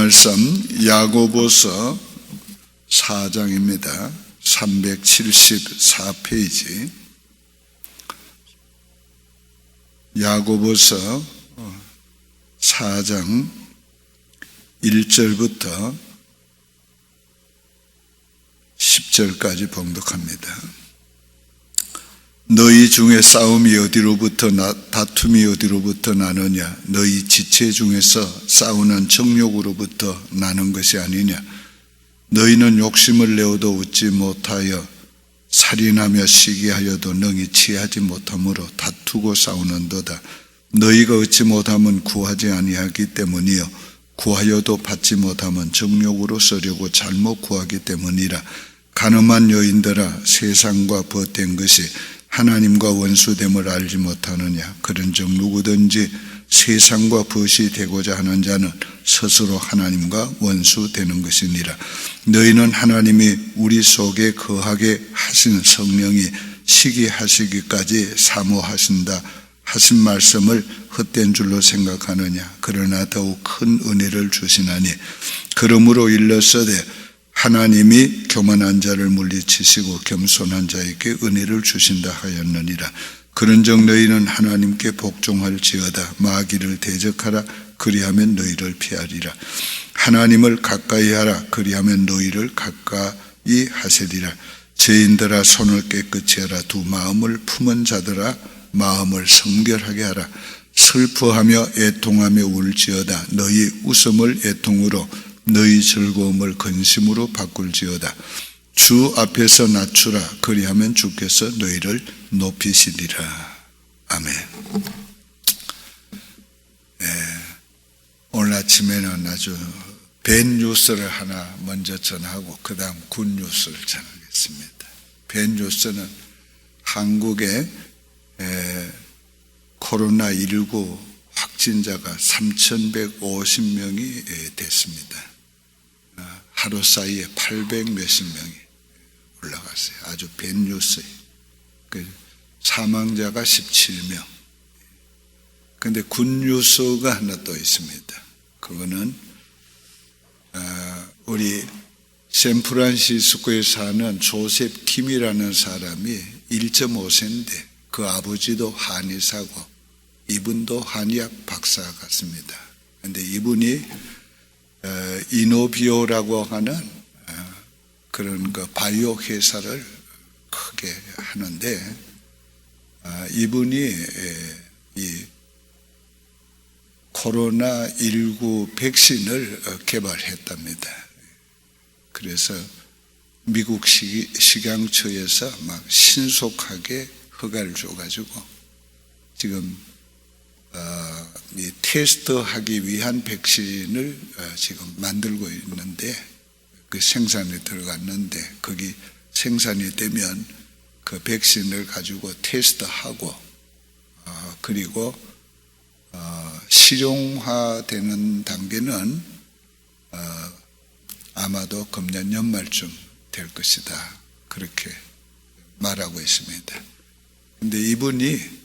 말씀 야고보서 4장입니다. 374페이지. 야고보서 4장 1절부터 10절까지 봉독합니다. 너희 중에 싸움이 어디로부터 다툼이 어디로부터 나느냐? 너희 지체 중에서 싸우는 정욕으로부터 나는 것이 아니냐? 너희는 욕심을 내어도 얻지 못하여 살인하며 시기하여도 능히 취하지 못하므로 다투고 싸우는도다. 너희가 얻지 못하면 구하지 아니하기 때문이요 구하여도 받지 못하면 정욕으로 쓰려고 잘못 구하기 때문이라. 가늠한 여인들아, 세상과 벗된 것이 하나님과 원수됨을 알지 못하느냐? 그런즉 누구든지 세상과 벗이 되고자 하는 자는 스스로 하나님과 원수되는 것이니라. 너희는 하나님이 우리 속에 거하게 하신 성령이 시기하시기까지 사모하신다 하신 말씀을 헛된 줄로 생각하느냐? 그러나 더욱 큰 은혜를 주시나니 그러므로 일렀으되 하나님이 교만한 자를 물리치시고 겸손한 자에게 은혜를 주신다 하였느니라. 그런즉 너희는 하나님께 복종할지어다. 마귀를 대적하라. 그리하면 너희를 피하리라. 하나님을 가까이 하라. 그리하면 너희를 가까이 하시리라. 죄인들아, 손을 깨끗이 하라. 두 마음을 품은 자들아, 마음을 성결하게 하라. 슬퍼하며 애통하며 울지어다. 너희 웃음을 애통으로, 너희 즐거움을 근심으로 바꿀지어다. 주 앞에서 낮추라. 그리하면 주께서 너희를 높이시리라. 아멘. 오늘 아침에는 아주 밴 뉴스를 하나 먼저 전하고 그 다음 굿 뉴스를 전하겠습니다. 밴 뉴스는 한국에 코로나19 확진자가 3,150명이 됐습니다. 하루 사이에 800 몇십 명이 올라갔어요. 아주 밴 뉴스예요. 사망자가 17명. 그런데 굿 뉴스가 하나 또 있습니다. 그거는 우리 샌프란시스코에 사는 조셉 킴이라는 사람이 1.5세인데 그 아버지도 한의사고 이분도 한의학 박사 같습니다. 그런데 이분이 이노비오라고 하는 그런 그 바이오 회사를 크게 하는데 이분이 이 코로나19 백신을 개발했답니다. 그래서 미국 식약처에서 막 신속하게 허가를 줘가지고 지금 이 테스트하기 위한 백신을 지금 만들고 있는데 그 생산에 들어갔는데 거기 생산이 되면 그 백신을 가지고 테스트하고 그리고 실용화되는 단계는 아마도 금년 연말쯤 될 것이다. 그렇게 말하고 있습니다. 근데 이분이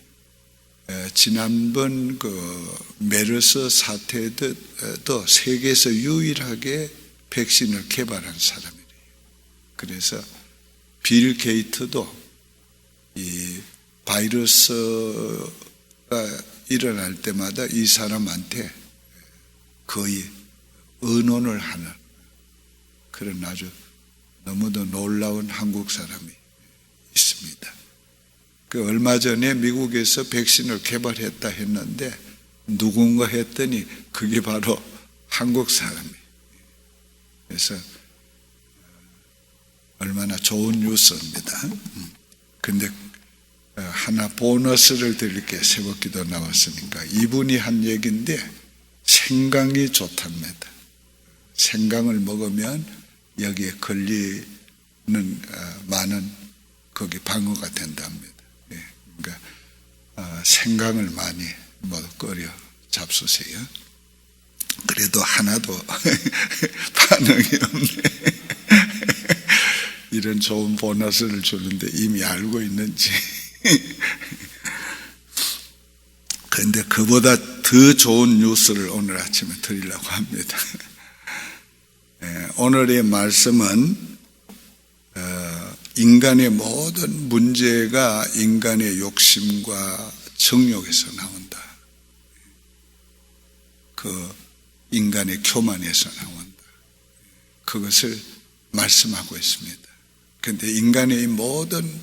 지난번 그 메르스 사태 때도 세계에서 유일하게 백신을 개발한 사람이래요. 그래서 빌 게이트도 이 바이러스가 일어날 때마다 이 사람한테 거의 의논을 하는 그런 아주 너무도 놀라운 한국 사람이 있습니다. 그 얼마 전에 미국에서 백신을 개발했다 했는데 누군가 했더니 그게 바로 한국 사람이에요. 그래서 얼마나 좋은 뉴스입니다. 근데 하나 보너스를 드릴게요. 새벽기도 나왔으니까. 이분이 한 얘기인데 생강이 좋답니다. 생강을 먹으면 여기에 걸리는 많은 거기 방어가 된답니다. 그러니까 생강을 많이 끓여 잡수세요. 그래도 하나도 반응이 없네. 이런 좋은 보너스를 주는데 이미 알고 있는지. 그런데 그보다 더 좋은 뉴스를 오늘 아침에 드리려고 합니다. 오늘의 말씀은 인간의 모든 문제가 인간의 욕심과 정욕에서 나온다. 그 인간의 교만에서 나온다. 그것을 말씀하고 있습니다. 그런데 인간의 모든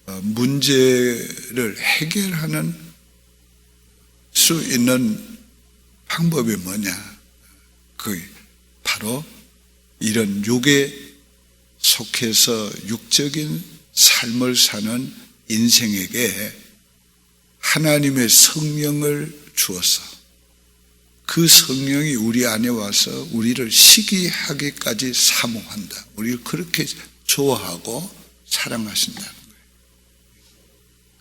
문제를 해결하는 수 있는 방법이 뭐냐? 그게 바로 이런 육에 속해서 육적인 삶을 사는 인생에게 하나님의 성령을 주어서 그 성령이 우리 안에 와서 우리를 시기하기까지 사모한다. 우리를 그렇게 좋아하고 사랑하신다는 거예요.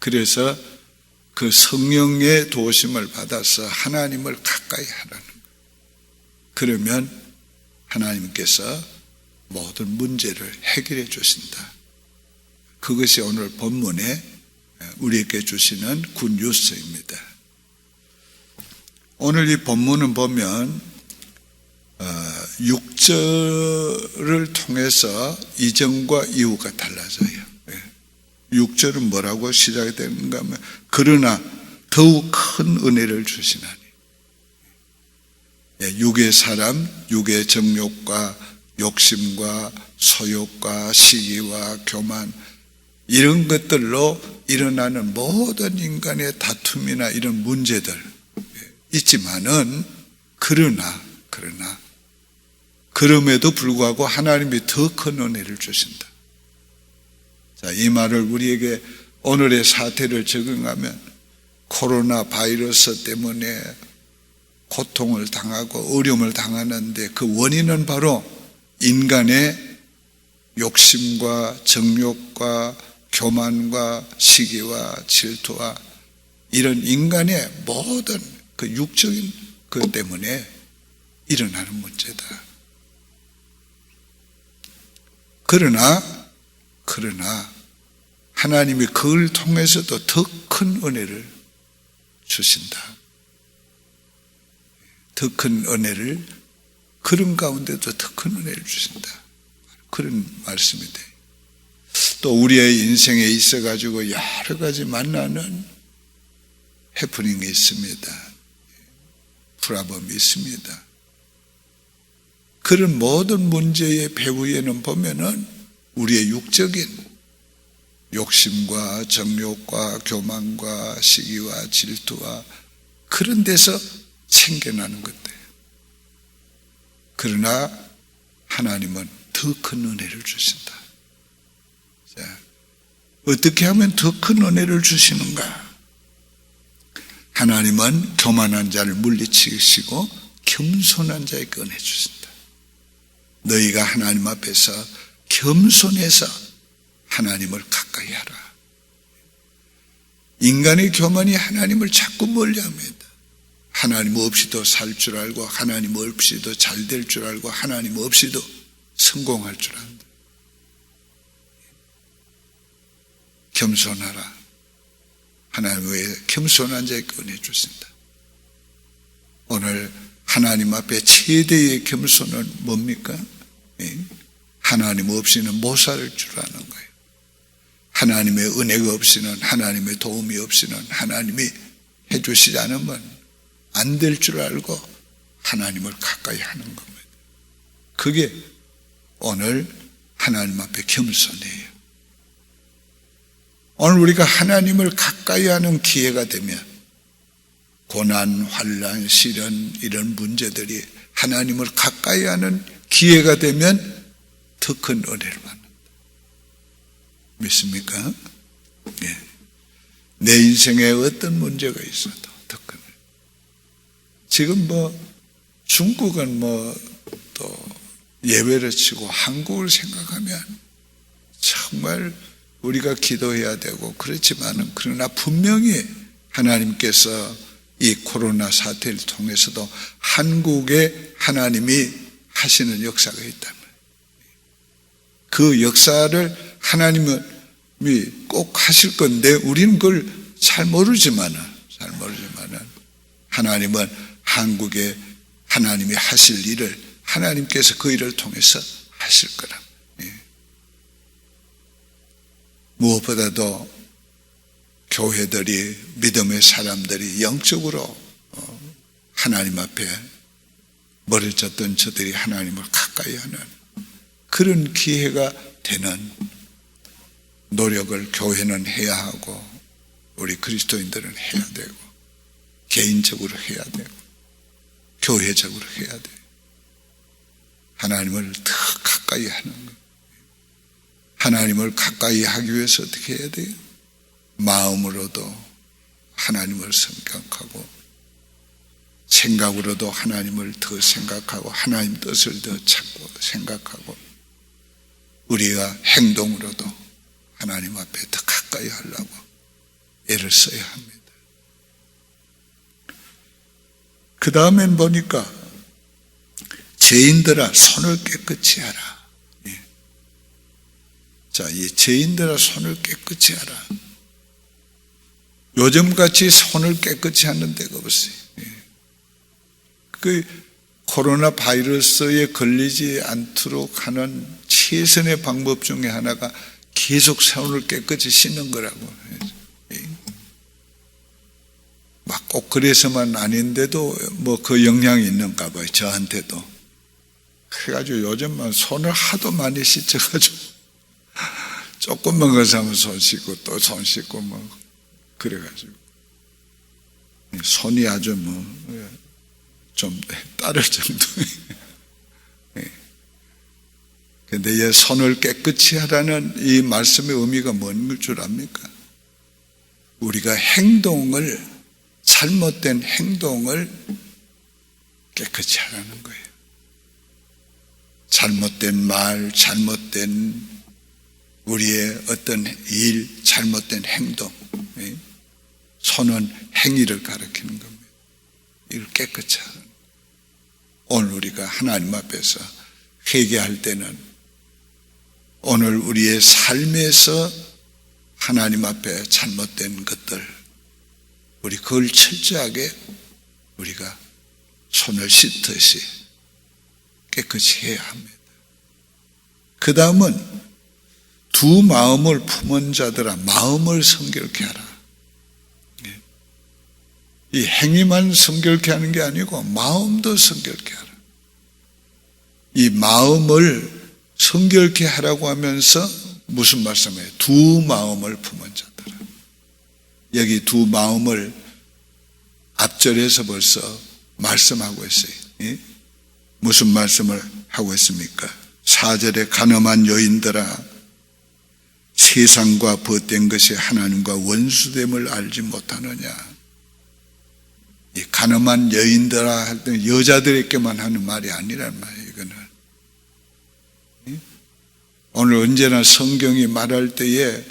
그래서 그 성령의 도우심을 받아서 하나님을 가까이 하라는 거예요. 그러면 하나님께서 모든 문제를 해결해 주신다. 그것이 오늘 본문에 우리에게 주시는 굿뉴스입니다. 오늘 이 본문은 보면 6절을 통해서 이전과 이후가 달라져요. 6절은 뭐라고 시작이 되는가 하면 그러나 더욱 큰 은혜를 주시나니. 육의 사람, 육의 정욕과 욕심과 소욕과 시기와 교만 이런 것들로 일어나는 모든 인간의 다툼이나 이런 문제들 있지만은 그럼에도 불구하고 하나님이 더 큰 은혜를 주신다. 자, 이 말을 우리에게 오늘의 사태를 적용하면 코로나 바이러스 때문에 고통을 당하고 어려움을 당하는데 그 원인은 바로 인간의 욕심과 정욕과 교만과 시기와 질투와 이런 인간의 모든 그 육적인 것 때문에 일어나는 문제다. 그러나 하나님이 그걸 통해서도 더 큰 은혜를 주신다. 더 큰 은혜를, 그런 가운데도 더 큰 은혜를 주신다. 그런 말씀이 돼요. 또 우리의 인생에 있어가지고 여러 가지 만나는 해프닝이 있습니다. 프라범이 있습니다. 그런 모든 문제의 배후에는 보면은 우리의 육적인 욕심과 정욕과 교만과 시기와 질투와 그런 데서 생겨나는 것들. 그러나 하나님은 더 큰 은혜를 주신다. 자, 어떻게 하면 더 큰 은혜를 주시는가? 하나님은 교만한 자를 물리치시고 겸손한 자에게 은혜 주신다. 너희가 하나님 앞에서 겸손해서 하나님을 가까이 하라. 인간의 교만이 하나님을 자꾸 멀리합니다. 하나님 없이도 살 줄 알고 하나님 없이도 잘 될 줄 알고 하나님 없이도 성공할 줄 안다. 겸손하라. 하나님 외에 겸손한 자에게 은혜 주신다. 오늘 하나님 앞에 최대의 겸손은 뭡니까? 하나님 없이는 못 살 줄 아는 거예요. 하나님의 은혜가 없이는, 하나님의 도움이 없이는, 하나님이 해주시지 않으면 안 될 줄 알고 하나님을 가까이 하는 겁니다. 그게 오늘 하나님 앞에 겸손이에요. 오늘 우리가 하나님을 가까이 하는 기회가 되면 고난, 환난, 시련 이런 문제들이 하나님을 가까이 하는 기회가 되면 더 큰 은혜를 받는다. 믿습니까? 예. 내 인생에 어떤 문제가 있어도 더 큰 은혜. 지금 중국은 또 예외를 치고 한국을 생각하면 정말 우리가 기도해야 되고 그렇지만은 그러나 분명히 하나님께서 이 코로나 사태를 통해서도 한국에 하나님이 하시는 역사가 있다면 그 역사를 하나님이 꼭 하실 건데 우리는 그걸 잘 모르지만은 하나님은 한국에 하나님이 하실 일을 하나님께서 그 일을 통해서 하실 거라. 무엇보다도 교회들이, 믿음의 사람들이 영적으로 하나님 앞에 멀어졌던 저들이 하나님을 가까이 하는 그런 기회가 되는 노력을 교회는 해야 하고, 우리 그리스도인들은 해야 되고, 개인적으로 해야 되고, 교회적으로 해야 돼요. 하나님을 더 가까이 하는 것. 하나님을 가까이 하기 위해서 어떻게 해야 돼요? 마음으로도 하나님을 생각하고, 생각으로도 하나님을 더 생각하고, 하나님 뜻을 더 찾고 생각하고, 우리가 행동으로도 하나님 앞에 더 가까이 하려고 애를 써야 합니다. 그 다음엔 보니까 죄인들아 손을 깨끗이 하라. 자, 이 죄인들아 손을 깨끗이 하라. 요즘같이 손을 깨끗이 하는 데가 없어요. 그 코로나 바이러스에 걸리지 않도록 하는 최선의 방법 중에 하나가 계속 손을 깨끗이 씻는 거라고. 막 꼭 그래서만 아닌데도 뭐 그 영향이 있는가 봐요. 저한테도. 그래가지고 요즘만 손을 하도 많이 씻어가지고 조금만 가서 하면 손 씻고 또 손 씻고 뭐 그래가지고 손이 아주 뭐 좀 따를 정도예요. 그런데 이 손을 깨끗이 하라는 이 말씀의 의미가 뭔 줄 압니까? 우리가 행동을, 잘못된 행동을 깨끗이 하라는 거예요. 잘못된 말, 잘못된 우리의 어떤 일, 잘못된 행동. 손은 행위를 가리키는 겁니다. 이걸 깨끗이 하는 거예요. 오늘 우리가 하나님 앞에서 회개할 때는 오늘 우리의 삶에서 하나님 앞에 잘못된 것들, 우리 그걸 철저하게 우리가 손을 씻듯이 깨끗이 해야 합니다. 그 다음은 두 마음을 품은 자들아 마음을 성결케 하라. 이 행위만 성결케 하는 게 아니고 마음도 성결케 하라. 이 마음을 성결케 하라고 하면서 무슨 말씀이에요? 두 마음을 품은 자들아. 여기 두 마음을 앞절에서 벌써 말씀하고 있어요. 무슨 말씀을 하고 있습니까? 4절에 가늠한 여인들아 세상과 벗된 것이 하나님과 원수됨을 알지 못하느냐. 이 가늠한 여인들아 할 때 여자들에게만 하는 말이 아니란 말이에요. 이거는 오늘 언제나 성경이 말할 때에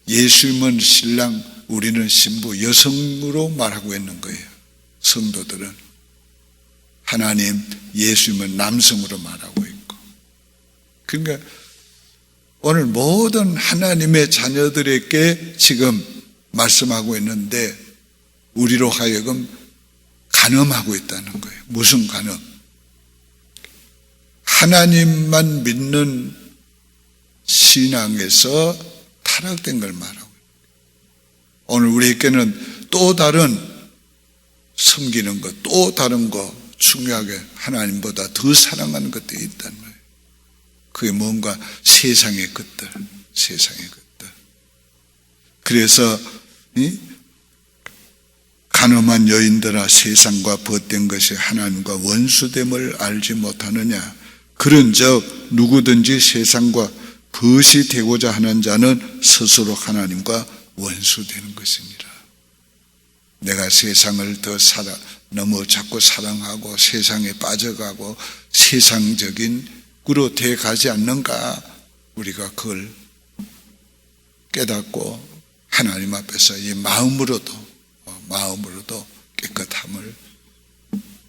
예수님은 신랑, 우리는 신부, 여성으로 말하고 있는 거예요. 성도들은 하나님, 예수님은 남성으로 말하고 있고, 그러니까 오늘 모든 하나님의 자녀들에게 지금 말씀하고 있는데 우리로 하여금 간음하고 있다는 거예요. 무슨 간음? 하나님만 믿는 신앙에서 타락된 걸 말하고 있는 거예요. 오늘 우리에게는 또 다른 섬기는 것, 또 다른 거 중요하게 하나님보다 더 사랑하는 것들이 있단 말이에요. 그게 뭔가 세상의 것들, 세상의 것들. 그래서 간음한 여인들아 세상과 벗된 것이 하나님과 원수됨을 알지 못하느냐. 그런즉 누구든지 세상과 벗이 되고자 하는 자는 스스로 하나님과 원수되는 것입니다. 내가 세상을 더 너무 자꾸 사랑하고 세상에 빠져가고 세상적인 으로 돼가지 않는가. 우리가 그걸 깨닫고 하나님 앞에서 이 마음으로도 깨끗함을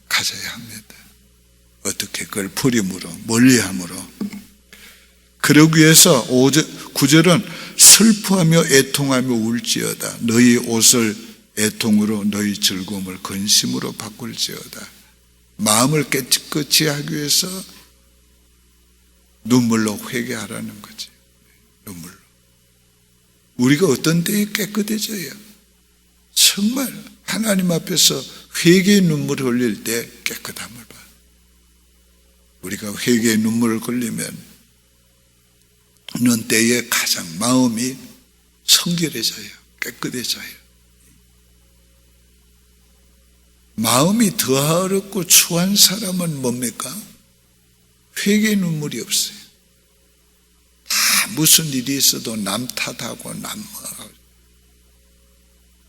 가져야 합니다. 어떻게 그걸 버림으로, 멀리함으로. 그러기 위해서 9절은 슬퍼하며 애통하며 울지어다. 너희 옷을 애통으로 너희 즐거움을 근심으로 바꿀지어다. 마음을 깨끗이 하기 위해서 눈물로 회개하라는 거지. 눈물로. 우리가 어떤 때에 깨끗해져요? 정말 하나님 앞에서 회개의 눈물을 흘릴 때 깨끗함을 봐. 우리가 회개의 눈물을 흘리면 는 때에 가장 마음이 성결해져요. 깨끗해져요. 마음이 더 어렵고 추한 사람은 뭡니까? 회개의 눈물이 없어요. 다 무슨 일이 있어도 남 탓하고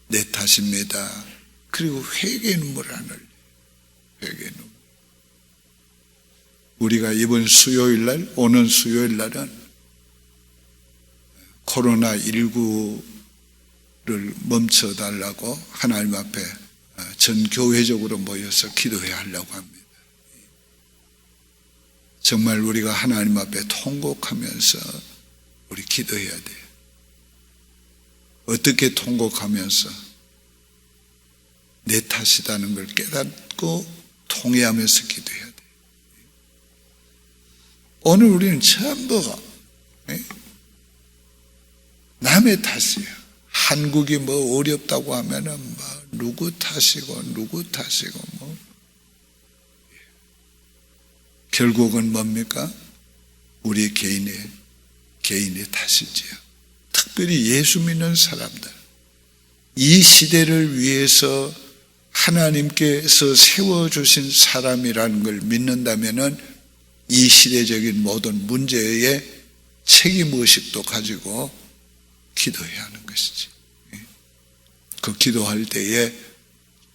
내 탓입니다. 그리고 회개의 눈물을 안 흘려요. 회개의 눈물. 우리가 이번 수요일 날, 오는 수요일 날은 코로나19를 멈춰달라고 하나님 앞에 전 교회적으로 모여서 기도해야 하려고 합니다. 정말 우리가 하나님 앞에 통곡하면서 우리 기도해야 돼요. 어떻게 통곡하면서 내 탓이라는 걸 깨닫고 통회하면서 기도해야 돼요. 오늘 우리는 전부 남의 탓이에요. 한국이 뭐 어렵다고 하면은 뭐 누구 탓이고 뭐 결국은 뭡니까? 우리 개인의 탓이지요. 특별히 예수 믿는 사람들, 이 시대를 위해서 하나님께서 세워주신 사람이라는 걸 믿는다면은 이 시대적인 모든 문제에 책임의식도 가지고 기도해야 하는 것이지. 그 기도할 때에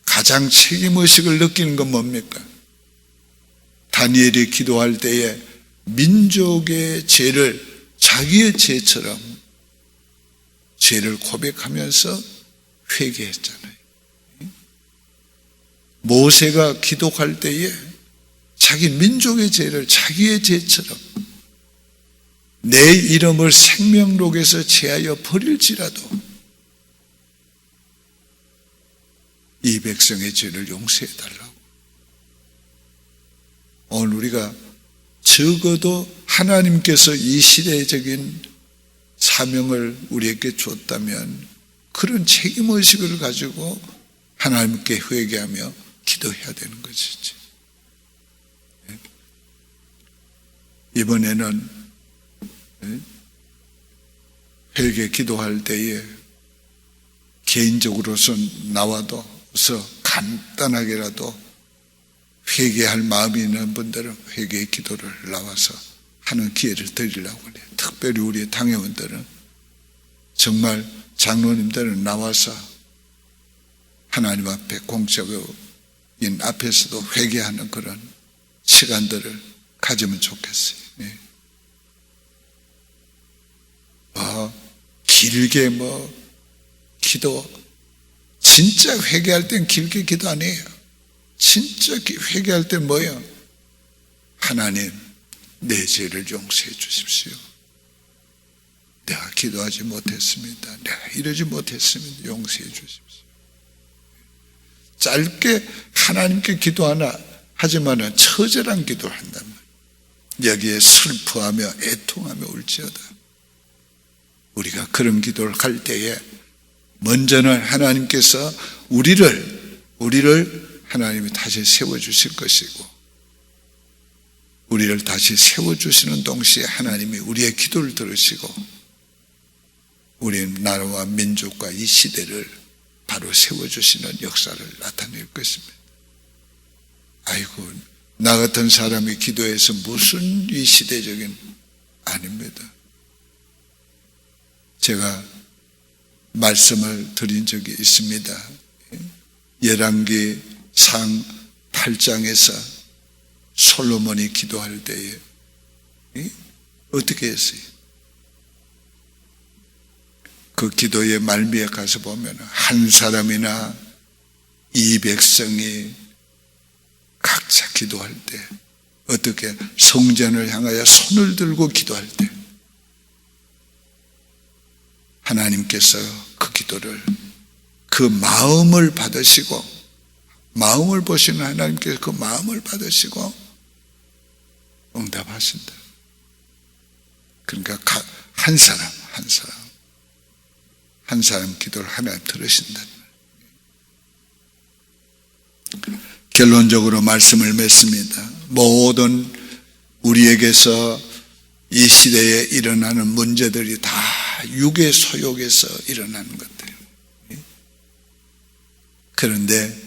가장 책임의식을 느끼는 건 뭡니까? 다니엘이 기도할 때에 민족의 죄를 자기의 죄처럼 죄를 고백하면서 회개했잖아요. 모세가 기도할 때에 자기 민족의 죄를 자기의 죄처럼 내 이름을 생명록에서 제하여 버릴지라도 이 백성의 죄를 용서해달라고. 오늘 우리가 적어도 하나님께서 이 시대적인 사명을 우리에게 줬다면 그런 책임의식을 가지고 하나님께 회개하며 기도해야 되는 것이지. 이번에는 회개 기도할 때에 개인적으로서 나와도서 간단하게라도 회개할 마음이 있는 분들은 회개의 기도를 나와서 하는 기회를 드리려고 해요. 특별히 우리 당회원들은 정말 장로님들은 나와서 하나님 앞에 공적인 앞에서도 회개하는 그런 시간들을 가지면 좋겠어요. 길게 기도, 진짜 회개할 땐 길게 기도 안 해요. 진짜 회개할 땐 뭐예요? 하나님, 내 죄를 용서해 주십시오. 내가 기도하지 못했습니다. 내가 이러지 못했습니다. 용서해 주십시오. 짧게 하나님께 기도하나 하지만은 처절한 기도를 한단 말이에요. 여기에 슬퍼하며 애통하며 울지어다. 우리가 그런 기도를 할 때에 먼저는 하나님께서 우리를 하나님이 다시 세워주실 것이고, 우리를 다시 세워주시는 동시에 하나님이 우리의 기도를 들으시고 우리 나라와 민족과 이 시대를 바로 세워주시는 역사를 나타낼 것입니다. 아이고, 나 같은 사람이 기도해서 무슨 이 시대적인, 아닙니다. 제가 말씀을 드린 적이 있습니다. 열왕기 상 8장에서 솔로몬이 기도할 때에 어떻게 했어요? 그 기도의 말미에 가서 보면 한 사람이나 이 백성이 각자 기도할 때 어떻게 성전을 향하여 손을 들고 기도할 때 하나님께서 그 기도를, 그 마음을 받으시고, 마음을 보시는 하나님께서 그 마음을 받으시고 응답하신다. 그러니까 한 사람 기도를 하나님 들으신다는 거예요. 결론적으로 말씀을 맺습니다. 모든 우리에게서 이 시대에 일어나는 문제들이 다 육의 소욕에서 일어나는 것들이에요. 그런데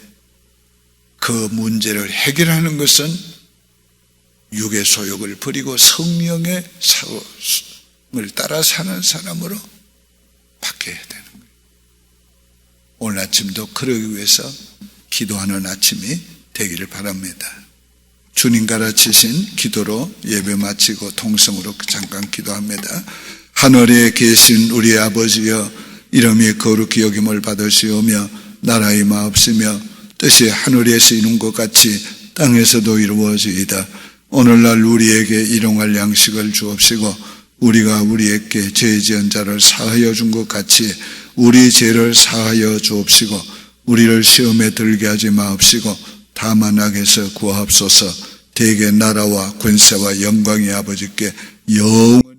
그 문제를 해결하는 것은 육의 소욕을 버리고 성령의 사랑을 따라 사는 사람으로 바뀌어야 되는 거예요. 오늘 아침도 그러기 위해서 기도하는 아침이 되기를 바랍니다. 주님 가르치신 기도로 예배 마치고 통성으로 잠깐 기도합니다. 하늘에 계신 우리 아버지여, 이름이 거룩히 여김을 받으시오며 나라의 마옵시며 뜻이 하늘에서 이룬 것 같이 땅에서도 이루어지이다. 오늘날 우리에게 일용할 양식을 주옵시고 우리가 우리에게 죄 지은 자를 사하여 준 것 같이 우리 죄를 사하여 주옵시고 우리를 시험에 들게 하지 마옵시고 다만 악에서 구하옵소서. 대개 나라와 권세와 영광의 아버지께 영원히